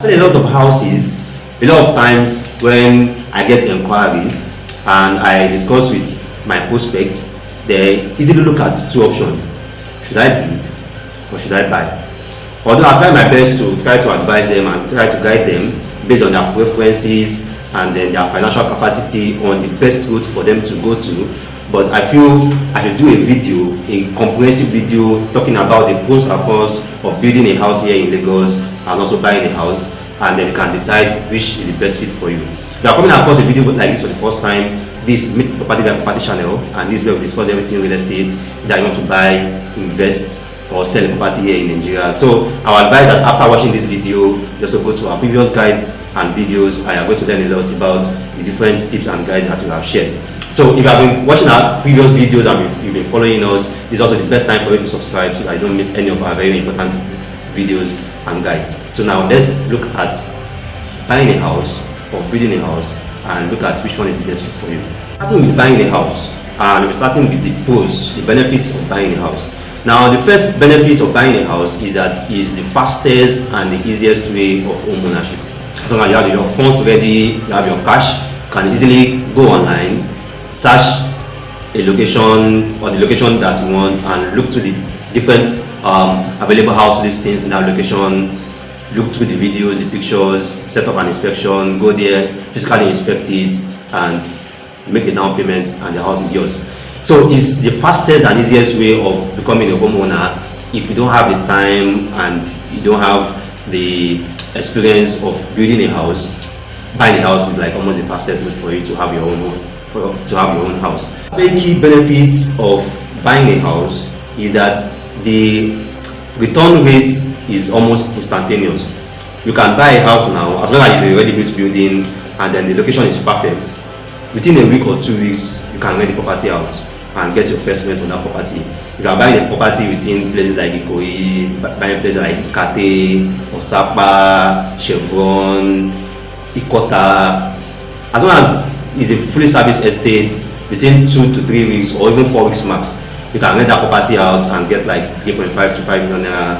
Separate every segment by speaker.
Speaker 1: I sell a lot of houses. A lot of times when I get inquiries and I discuss with my prospects, they easily look at two options. Should I build or should I buy? Although I try my best to try to advise them and try to guide them based on their preferences and then their financial capacity on the best route for them to go to, but I feel I should do a video, a comprehensive video talking about the pros and cons of building a house here in Lagos and also buying a house, and then you can decide which is the best fit for you. If you are coming across a video like this for the first time, this Meet Property by Property channel, and this is where we discuss everything real estate that you want to buy, invest, or sell a property here in Nigeria. So I would advise that after watching this video, you also go to our previous guides and videos, and you are going to learn a lot about the different tips and guides that we have shared. So if you have been watching our previous videos and you've been following us, this is also the best time for you to subscribe so that you don't miss any of our very important videos and guides. So now let's look at buying a house or building a house and look at which one is the best fit for you. Starting with buying a house, and we're starting with the pros, the benefits of buying a house. Now the first benefit of buying a house is that it's the fastest and the easiest way of home ownership. As long as you have your funds ready, you have your cash, you can easily go online, search a location or the location that you want and look to the different available house listings in that location, look through the videos, the pictures, set up an inspection, go there, physically inspect it, and make a down payment and the house is yours. So it's the fastest and easiest way of becoming a homeowner if you don't have the time and you don't have the experience of building a house. Buying a house is like almost the fastest way for you to have your own home, to have your own house. The key benefits of buying a house is that the return rate is almost instantaneous. You can buy a house now as long as it's a ready built building and then the location is perfect. Within a week or 2 weeks, you can rent the property out and get your first rent on that property. If you are buying a property within places like Ikoyi, buying places like Ikate, Osapa, Chevron, Ikate, as long as it's a fully serviced estate, within 2 to 3 weeks or even 4 weeks max, you can rent that property out and get like 3.5 to 5 million naira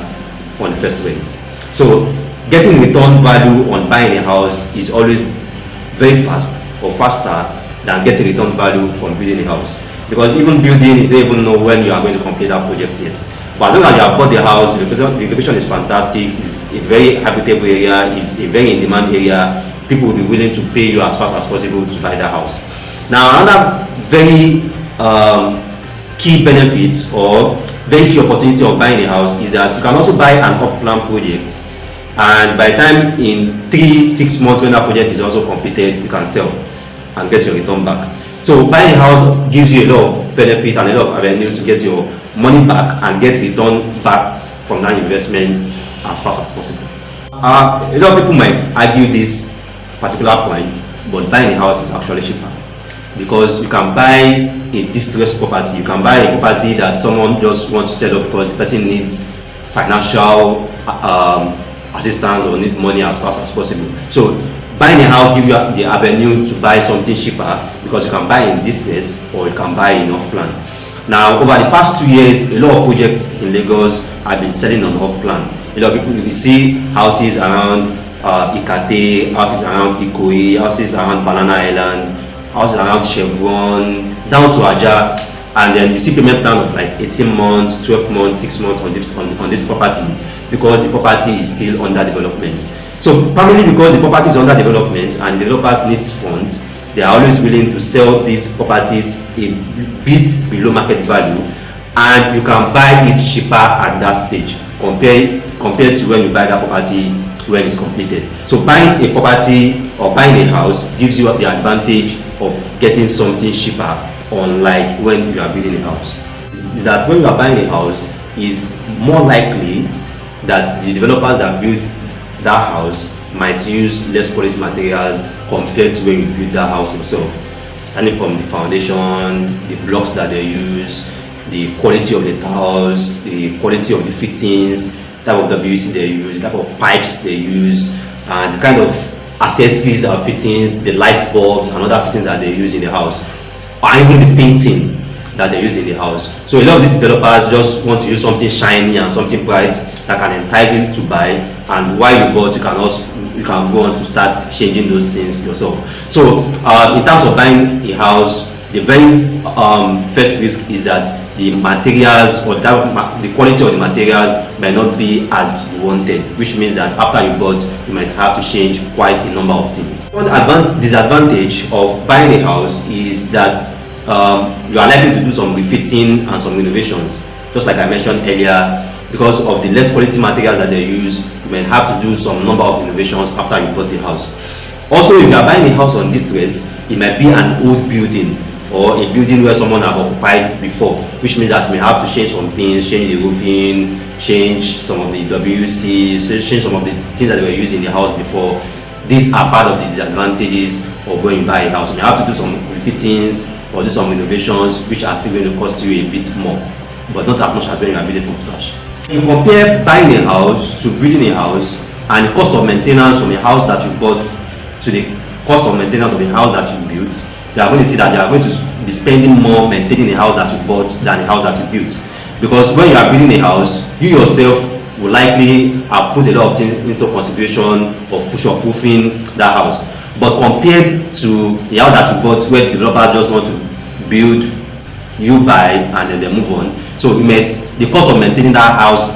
Speaker 1: on the first rent. So getting return value on buying a house is always very fast or faster than getting return value from building a house, because even building, you don't even know when you are going to complete that project yet. But as long as you have bought the house, the location is fantastic, it's a very habitable area, it's a very in-demand area, people will be willing to pay you as fast as possible to buy that house. Now another very key benefit or very key opportunity of buying a house is that you can also buy an off-plan project, and by the time in 3-6 months when that project is also completed, you can sell and get your return back. So buying a house gives you a lot of benefits and a lot of avenue to get your money back and get return back from that investment as fast as possible. A lot of people might argue this particular point, but buying a house is actually cheaper, because you can buy a distressed property, you can buy a property that someone just wants to sell up because the person needs financial assistance or need money as fast as possible. So buying a house gives you the avenue to buy something cheaper, because you can buy in distress or you can buy in off plan. Now over the past 2 years, a lot of projects in Lagos have been selling on off plan. A lot of people, you see houses around Ikate, houses around Ikoyi, houses around Banana Island, houses around Chevron, down to Ajah, and then you see payment plan of like 18 months, 12 months, 6 months on this property, because the property is still under development. So primarily because the property is under development and developers need funds, they are always willing to sell these properties a bit below market value, and you can buy it cheaper at that stage compared to when you buy that property when it's completed. So buying a property or buying a house gives you the advantage of getting something cheaper, unlike when you are building a house. Is that when you are buying a house, is more likely that the developers that build that house might use less quality materials compared to when you build that house yourself. Starting from the foundation, the blocks that they use, the quality of the tiles, the quality of the fittings, type of WC they use, the type of pipes they use, and the kind of accessories and fittings, the light bulbs and other fittings that they use in the house, or even the painting that they use in the house. So a lot of these developers just want to use something shiny and something bright that can entice you to buy, and while you bought, you can also you can go on to start changing those things yourself. So in terms of buying a house, the very first risk is that the materials or the quality of the materials might not be as you wanted, which means that after you bought, you might have to change quite a number of things. One disadvantage of buying a house is that you are likely to do some refitting and some renovations. Just like I mentioned earlier, because of the less quality materials that they use, you may have to do some number of innovations after you bought the house. Also, if you are buying a house on distress, it might be an old building or a building where someone have occupied before, which means that you may have to change some things, change the roofing, change some of the WCs, change some of the things that they were using in the house before. These are part of the disadvantages of when you buy a house. You may have to do some refittings or do some renovations, which are still going to cost you a bit more, but not as much as when you are building from scratch. You compare buying a house to building a house, and the cost of maintenance from a house that you bought to the cost of maintenance of the house that you built, you are going to see that you are going to be spending more maintaining a house that you bought than a house that you built. Because when you are building a house, you yourself will likely have put a lot of things into consideration of future-proofing that house. But compared to the house that you bought, where the developer just want to build, you buy, and then they move on. So the cost of maintaining that house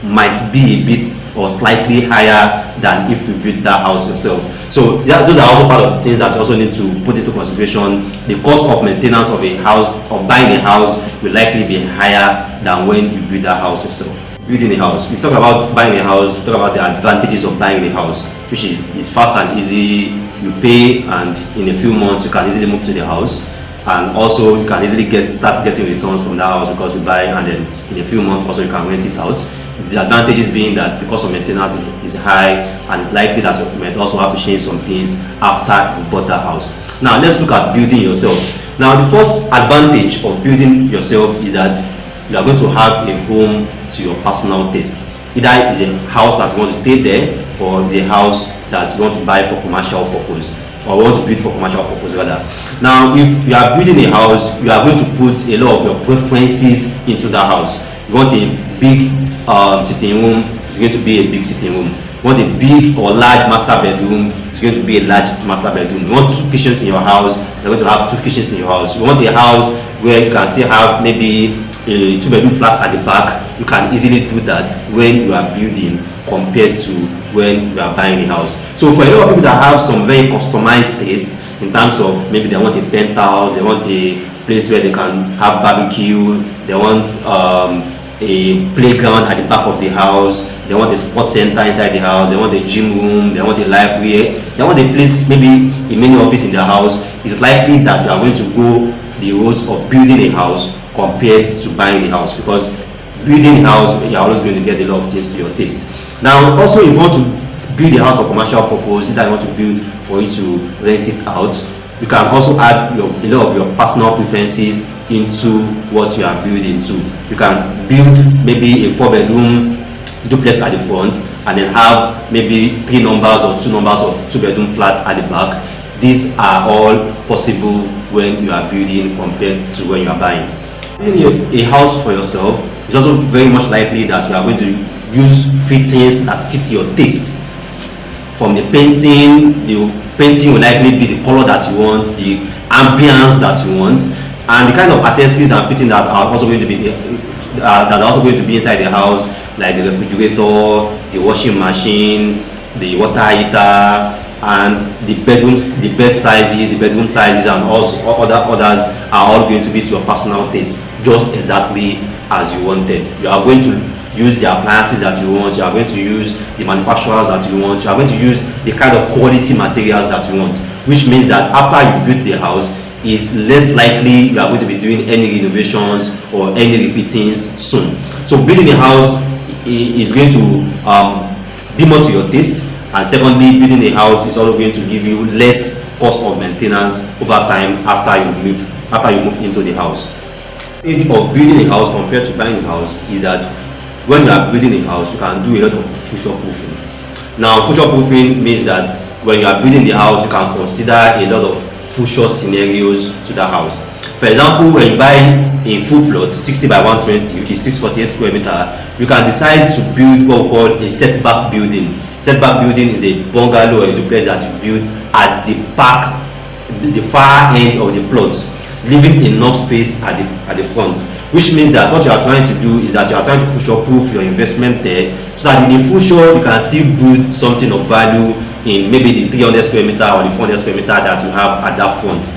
Speaker 1: might be a bit or slightly higher than if you build that house yourself. So those are also part of the things that you also need to put into consideration. The cost of maintenance of a house or buying a house will likely be higher than when you build that house yourself. Building a house. If you talk about buying a house, you talk about the advantages of buying a house, which is fast and easy. You pay, and in a few months you can easily move to the house. And also you can easily start getting returns from that house because you buy, and then in a few months also you can rent it out. The disadvantages being that the cost of maintenance is high, and it's likely that you might also have to change some things after you bought that house. Now let's look at building yourself. Now the first advantage of building yourself is that you are going to have a home to your personal taste. Either it's a house that you want to stay there, or it's a house that you want to buy for commercial purpose, or want to build for commercial purpose rather. Now if you are building a house, you are going to put a lot of your preferences into that house. You want a big sitting room, it's going to be a big sitting room. You want a big or large master bedroom, it's going to be a large master bedroom. You want 2 kitchens in your house, you're going to have 2 kitchens in your house. You want a house where you can still have maybe a 2-bedroom flat at the back. You can easily do that when you are building compared to when you are buying a house. So for a lot of people that have some very customized taste in terms of maybe they want a penthouse, they want a place where they can have barbecue, they want a playground at the back of the house, they want a sports center inside the house, they want a gym room, they want a library, they want a place, maybe a mini office in their house. It's likely that you are going to go the route of building a house compared to buying a house, because building a house, you are always going to get a lot of things to your taste. Now also, if you want to build a house for commercial purpose, either you want to build for you to rent it out, you can also add a lot of your personal preferences into what you are building too. You can build maybe a 4-bedroom duplex at the front, and then have maybe 3 numbers or 2 numbers of 2-bedroom flat at the back. These are all possible when you are building compared to when you are buying. Building a house for yourself is also very much likely that you are going to use fittings that fit your taste. From the painting will likely be the color that you want, the ambience that you want, and the kind of accessories and fitting that are also going to be inside the house, like the refrigerator, the washing machine, the water heater, and the bedroom sizes, and also others are all going to be to your personal taste, just exactly as you wanted. You are going to use the appliances that you want, you are going to use the manufacturers that you want, you are going to use the kind of quality materials that you want, which means that after you build the house, is less likely you are going to be doing any renovations or any refittings soon. So building a house is going to be more to your taste, and secondly, building a house is also going to give you less cost of maintenance over time after you move into the house. The advantage of building a house compared to buying a house is that when you are building a house, you can do a lot of future proofing. Now, future proofing means that when you are building the house, you can consider a lot of future scenarios to that house. For example, when you buy a full plot 60 by 120, which is 648 square meter, you can decide to build what we call a setback building. Setback building is a bungalow or a duplex that you build at the back, the far end of the plot, leaving enough space at the front, which means that what you are trying to do is that you are trying to future proof your investment there, so that in the future you can still build something of value in maybe the 300 square meter or the 400 square meter that you have at that front.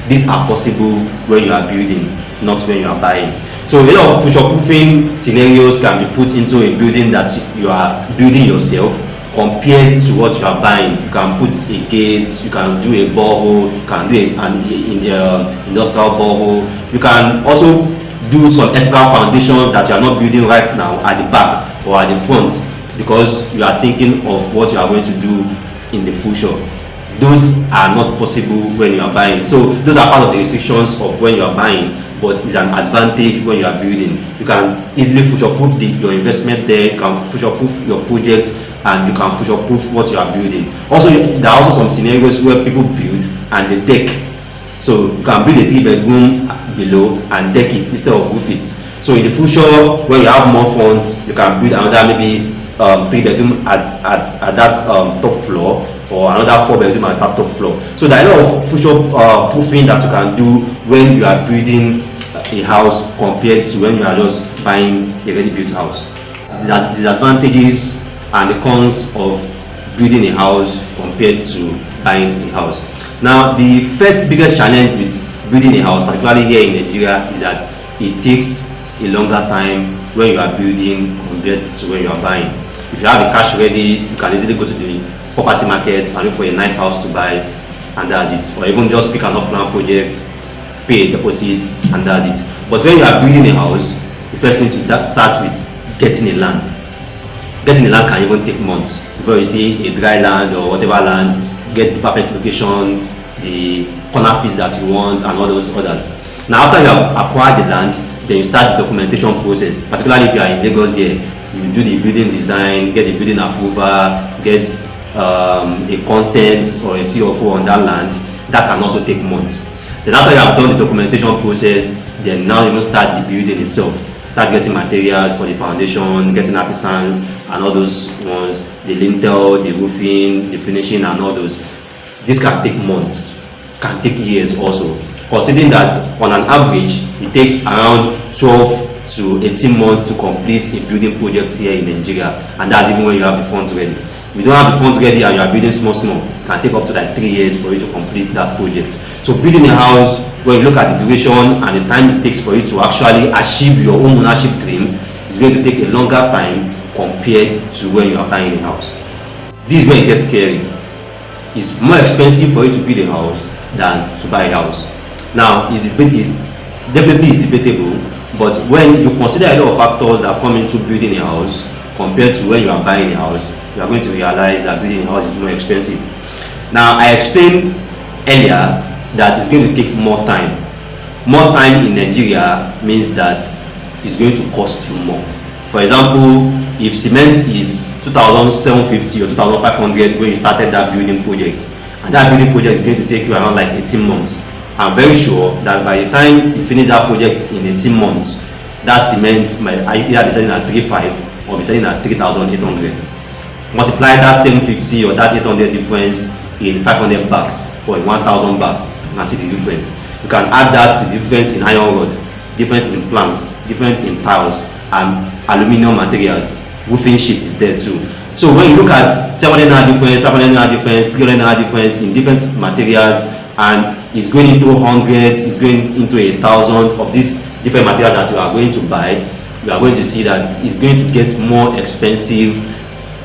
Speaker 1: These are possible when you are building, not when you are buying. So a lot of future proofing scenarios can be put into a building that you are building yourself compared to what you are buying. You can put a gate, you can do a borehole, you can do an industrial borehole. You can also do some extra foundations that you are not building right now at the back or at the front, because you are thinking of what you are going to do in the future. Those are not possible when you are buying. So those are part of the restrictions of when you are buying, but it's an advantage when you are building. You can easily future proof your investment there, you can future proof your project, and you can future proof what you are building. Also, there are also some scenarios where people build and they deck. So you can build a 3-bedroom below and deck it instead of roof it. So in the future, when you have more funds, you can build another maybe 3-bedroom at that top floor, or another 4-bedroom at that top floor. So there are a lot of future proofing that you can do when you are building a house compared to when you are just buying a ready-built house. The disadvantages and the cons of building a house compared to buying a house. Now, the first biggest challenge with building a house, particularly here in Nigeria, is that it takes a longer time when you are building compared to when you are buying. If you have the cash ready, you can easily go to the property market and look for a nice house to buy, and that's it. Or even just pick an off-plan project, pay a deposit, and that's it. But when you are building a house, the first thing to start with getting a land. Getting a land can even take months before you see a dry land or whatever land, get the perfect location, the corner piece that you want, and all those others. Now, after you have acquired the land, then you start the documentation process. Particularly if you are in Lagos here, you do the building design, get the building approval, get a consent or a CFO on that land. That can also take months. Then after you have done the documentation process, then now you will start the building itself. Start getting materials for the foundation, getting artisans and all those ones, the lintel, the roofing, the finishing and all those. This can take months, can take years also. Considering that on an average, it takes around 12 to 18 months to complete a building project here in Nigeria, and that's even when you have the funds ready. If you don't have the funds ready and you are building small, it can take up to like 3 years for you to complete that project. So building a house, when you look at the duration and the time it takes for you to actually achieve your own ownership dream, is going to take a longer time compared to when you are buying a house. This is where it gets scary. It's more expensive for you to build a house than to buy a house. Now, definitely debatable, but when you consider a lot of factors that come into building a house compared to when you are buying a house, you are going to realize that building a house is more expensive. Now, I explained earlier that it's going to take more time. More time in Nigeria means that it's going to cost you more. For example, if cement is 2,750 or 2,500 when you started that building project, and that building project is going to take you around like 18 months, I'm very sure that by the time you finish that project in 18 months, that cement might either be selling at 3,500 or be selling at 3,800. Multiply that 750 or that 800 difference in 500 bags or in 1,000 bags, you can see the difference. You can add that to the difference in iron rod, difference in planks, difference in tiles, and aluminum materials. Roofing sheet is there too. So when you look at 700 naira difference, 500 naira difference, 300 naira difference in different materials, and it's going into hundreds, it's going into 1,000 of these different materials that you are going to buy, you are going to see that it's going to get more expensive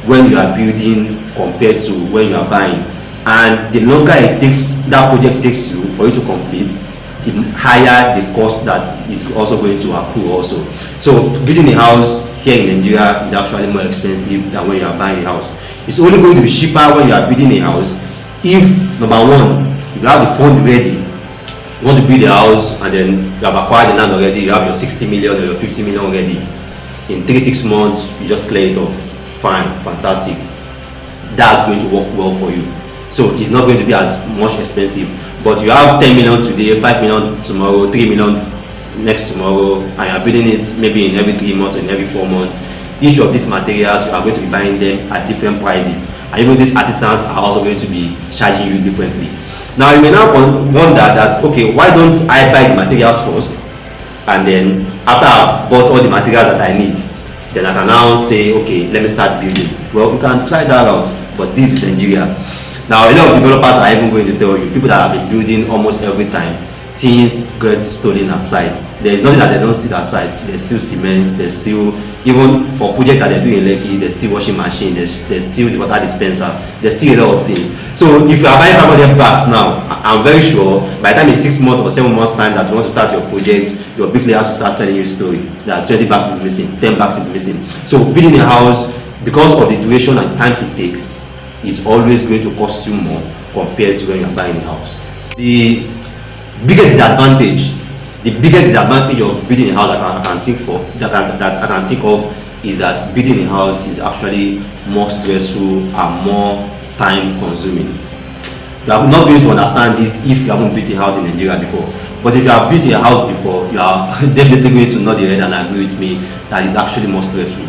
Speaker 1: when you are building compared to when you are buying. And the longer it takes, that project takes you for you to complete, the higher the cost that is also going to accrue also. So building a house here in Nigeria is actually more expensive than when you are buying a house. It's only going to be cheaper when you are building a house if, number one, if you have the fund ready. You want to build a house and then you have acquired the land already, you have your 60 million or your 50 million ready. In 3-6 months, you just clear it off. Fine, fantastic. That's going to work well for you. so it's not going to be as much expensive. But you have 10 million today, 5 million tomorrow, 3 million next tomorrow, and you are building it maybe in every 3 months and every 4 months. Each of these materials, you are going to be buying them at different prices, and even these artisans are also going to be charging you differently. Now you may now wonder that, okay, why don't I buy the materials first, and then after I've bought all the materials that I need, then I can now say, okay, let me start building. Well, you can try that out, but this is Nigeria. Now a lot of developers are even going to tell you, people that have been building almost every time, things get stolen at sites. There is nothing that they don't steal at sites. There's still cement, there's still, even for projects that they're doing in Lekki, there's still washing machine, there's still the water dispenser, there's still a lot of things. So if you are buying 500 bags now, I'm very sure by the time it's 6 months or 7 months time that you want to start your project, your bricklayer has to start telling you a story that 20 bags is missing, 10 bags is missing. So building a house, because of the duration and times it takes, is always going to cost you more compared to when you're buying a house. The biggest disadvantage of building a house that I can think of is that building a house is actually more stressful and more time consuming. You are not going to understand this if you haven't built a house in Nigeria before, but if you have built a house before, you are definitely going to nod your head and agree with me that it's actually more stressful.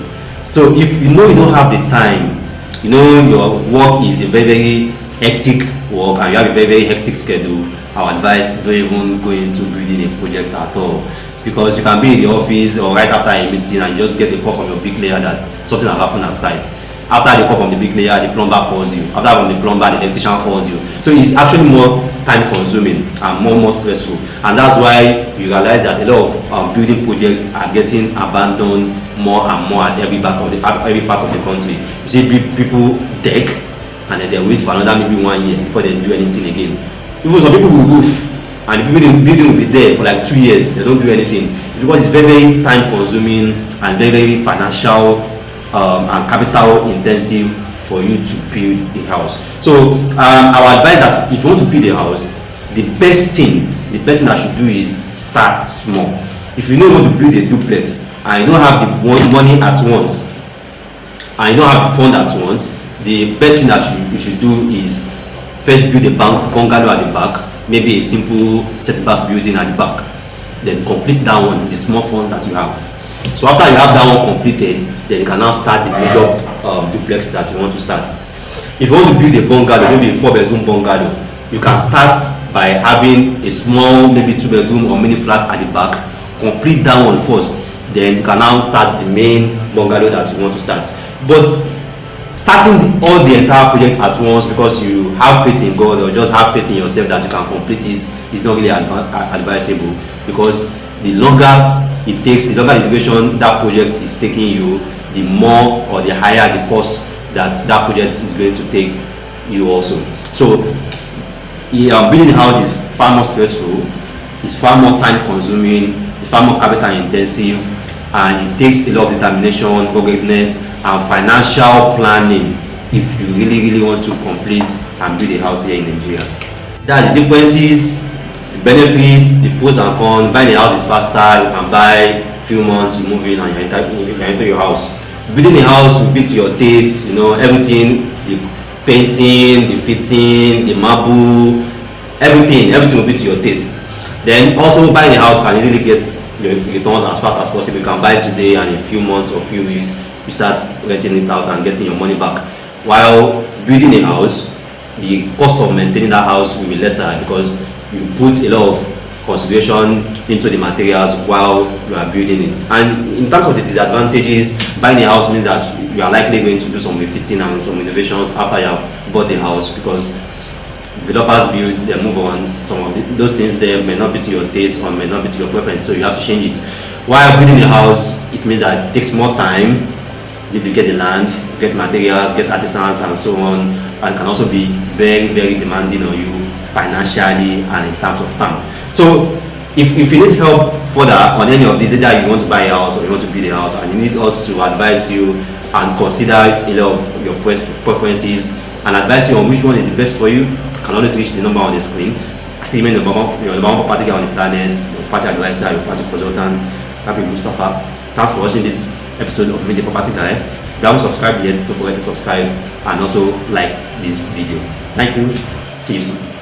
Speaker 1: So if you know you don't have the time, you know your work is a very hectic work and you have a very hectic schedule, I would advise don't even go into building a project at all, because you can be in the office or right after a meeting and just get a call from your bricklayer that something has happened at site. After the call from the bricklayer, the plumber calls you. After from the plumber, the electrician calls you. So it's actually more time consuming and more stressful, and that's why you realize that a lot of building projects are getting abandoned more and more at every part of the country. You see people deck and then they wait for another maybe 1 year before they do anything again. Even some people will roof and the building will be there for like 2 years, they don't do anything, because it's very time consuming and very financial and capital intensive for you to build a house. So I would advise that if you want to build a house, the best thing that you should do is start small. If you know you want to build a duplex and you don't have the money at once and you don't have the fund at once, the best thing that you should do is first build a bungalow at the back, maybe a simple setback building at the back, then complete that one with the small funds that you have. So after you have that one completed, then you can now start the major duplex that you want to start. If you want to build a bungalow, maybe a 4-bedroom bungalow, you can start by having a small, maybe 2-bedroom or mini flat at the back, complete that one first, then you can now start the main bungalow that you want to start. But starting all the entire project at once because you have faith in God or just have faith in yourself that you can complete it is not really advisable, because the longer it takes, the longer the duration that project is taking you, the more or the higher the cost that project is going to take you also. So building a house is far more stressful, it's far more time consuming, it's far more capital intensive, and it takes a lot of determination, ruggedness, and financial planning if you really want to complete and build a house here in Nigeria. That's the differences, the benefits, the pros and cons. Buying a house is faster, you can buy a few months, you move in and you enter your house. Building a house will be to your taste, you know, everything, the painting, the fitting, the marble, everything will be to your taste. Then also buying a house can easily get your returns as fast as possible. You can buy today and in a few months or few weeks you start renting it out and getting your money back. While building a house, the cost of maintaining that house will be lesser because you put a lot of consideration into the materials while you are building it. And in terms of the disadvantages, buying a house means that you are likely going to do some refitting and some innovations after you have bought the house, because developers build, they move on. Some of those things there may not be to your taste or may not be to your preference, so you have to change it. While building a house, it means that it takes more time. You need to get the land, get materials, get artisans and so on, and can also be very demanding on you financially and in terms of time. So if you need help further on any of these, either you want to buy a house or you want to build a house and you need us to advise you and consider a lot of your preferences and advise you on which one is the best for you, you can always reach the number on the screen. I see your number one party on the planet, your party advisor, your party consultant, Happy Mustafa. Thanks for watching this episode of Meet the Property Guy. If you haven't subscribed yet, don't forget to subscribe and also like this video. Thank you. See you soon.